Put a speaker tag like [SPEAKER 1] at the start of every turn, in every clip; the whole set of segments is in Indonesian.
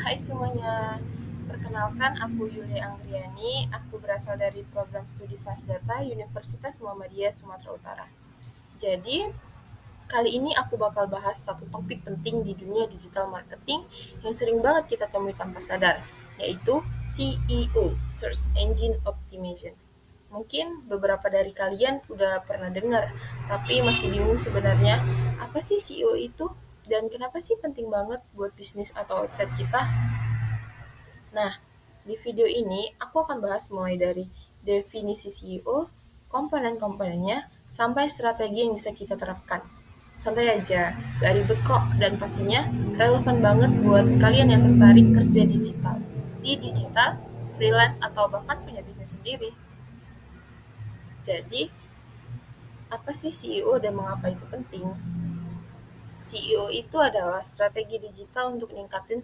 [SPEAKER 1] Hai semuanya, perkenalkan aku Yulia Anggriani, aku berasal dari program studi Sains Data Universitas Muhammadiyah Sumatera Utara. Jadi, kali ini aku bakal bahas satu topik penting di dunia digital marketing yang sering banget kita temui tanpa sadar, yaitu SEO, Search Engine Optimization. Mungkin beberapa dari kalian udah pernah dengar, tapi masih bingung sebenarnya apa sih SEO itu dan kenapa sih penting banget buat bisnis atau website kita? Nah, di video ini aku akan bahas mulai dari definisi CEO, komponen-komponennya, sampai strategi yang bisa kita terapkan. Santai aja, gak ribet kok, dan pastinya relevan banget buat kalian yang tertarik kerja digital. Di digital, freelance, atau bahkan punya bisnis sendiri. Jadi, apa sih CEO dan mengapa itu penting? SEO itu adalah strategi digital untuk meningkatkan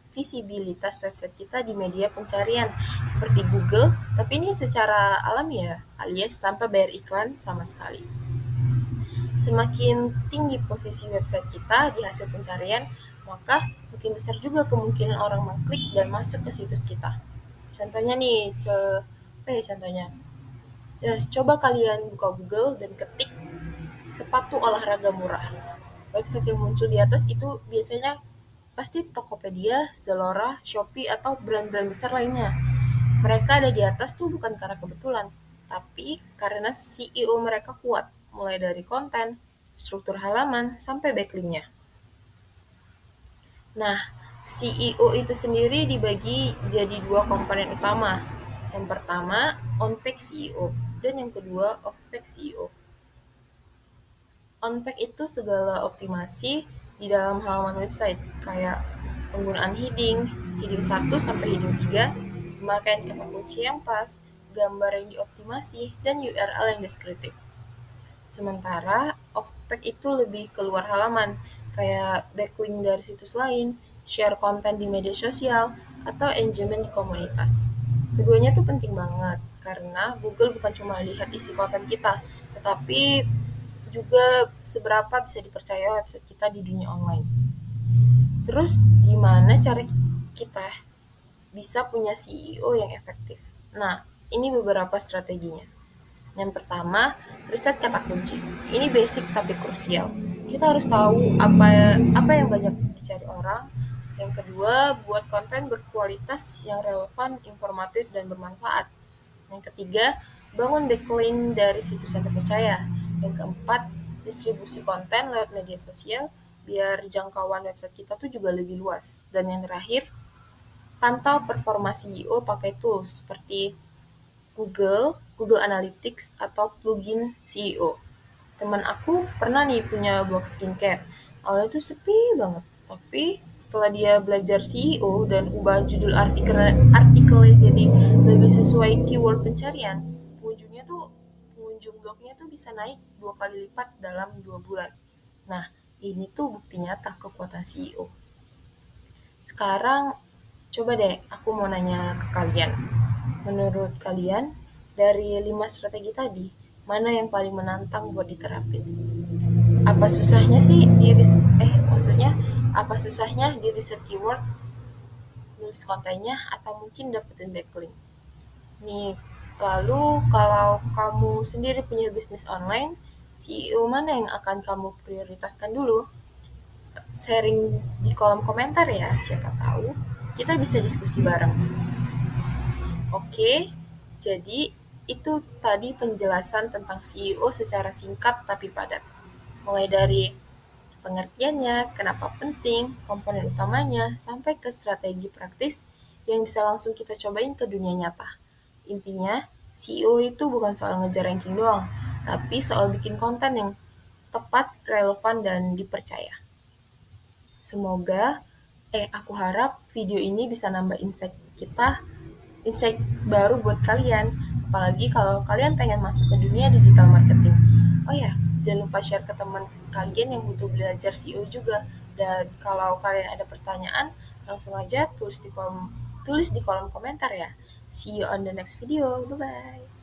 [SPEAKER 1] visibilitas website kita di media pencarian seperti Google, tapi ini secara alami ya, alias tanpa bayar iklan sama sekali. Semakin tinggi posisi website kita di hasil pencarian, maka makin besar juga kemungkinan orang mengklik dan masuk ke situs kita. Contohnya nih, apa ya contohnya? Coba kalian buka Google dan ketik sepatu olahraga murah. Website yang muncul di atas itu biasanya pasti Tokopedia, Zalora, Shopee, atau brand-brand besar lainnya. Mereka ada di atas tuh bukan karena kebetulan, tapi karena CEO mereka kuat, mulai dari konten, struktur halaman, sampai backlinknya. Nah, CEO itu sendiri dibagi jadi dua komponen utama. Yang pertama, on-page CEO, dan yang kedua, off-page CEO. On-page itu segala optimasi di dalam halaman website, kayak penggunaan heading 1 sampai heading 3, pemakaian kata kunci yang pas, gambar yang dioptimasi, dan URL yang deskriptif. Sementara off-page itu lebih keluar halaman, kayak backlink dari situs lain, share konten di media sosial, atau engagement di komunitas. Keduanya tuh penting banget, karena Google bukan cuma lihat isi konten kita, tetapi juga seberapa bisa dipercaya website kita di dunia online. Terus gimana cara kita bisa punya CEO yang efektif? Nah, ini beberapa strateginya. Yang pertama, riset kata kunci. Ini basic tapi krusial. Kita harus tahu apa yang banyak dicari orang. Yang kedua, buat konten berkualitas yang relevan, informatif, dan bermanfaat. Yang ketiga, bangun backlink dari situs yang terpercaya. Yang keempat, distribusi konten lewat media sosial biar jangkauan website kita tuh juga lebih luas. Dan yang terakhir, pantau performa CEO pakai tools seperti Google Analytics, atau plugin CEO. Teman aku pernah nih punya blog skincare. Awalnya tuh sepi banget. Tapi setelah dia belajar CEO dan ubah judul artikelnya jadi lebih sesuai keyword pencarian, pengunjung blognya tuh bisa naik 2 kali lipat dalam 2 bulan. Nah, ini tuh bukti nyata kekuatan CEO. Sekarang coba deh aku mau nanya ke kalian. Menurut kalian, dari 5 strategi tadi, mana yang paling menantang buat diterapin? Apa susahnya sih maksudnya apa susahnya di riset keyword, nulis kontennya, atau mungkin dapetin backlink? Nih, lalu kalau kamu sendiri punya bisnis online, CEO mana yang akan kamu prioritaskan dulu? Sharing di kolom komentar ya, siapa tahu kita bisa diskusi bareng. Oke, jadi itu tadi penjelasan tentang CEO secara singkat tapi padat. Mulai dari pengertiannya, kenapa penting, komponen utamanya, sampai ke strategi praktis yang bisa langsung kita cobain ke dunia nyata. Intinya, CEO itu bukan soal ngejar ranking doang, tapi soal bikin konten yang tepat, relevan, dan dipercaya. Aku harap video ini bisa nambah insight baru buat kalian, apalagi kalau kalian pengen masuk ke dunia digital marketing. Oh ya, jangan lupa share ke teman kalian yang butuh belajar SEO juga. Dan kalau kalian ada pertanyaan, langsung aja tulis di kolom komentar ya. See you on the next video. Bye bye.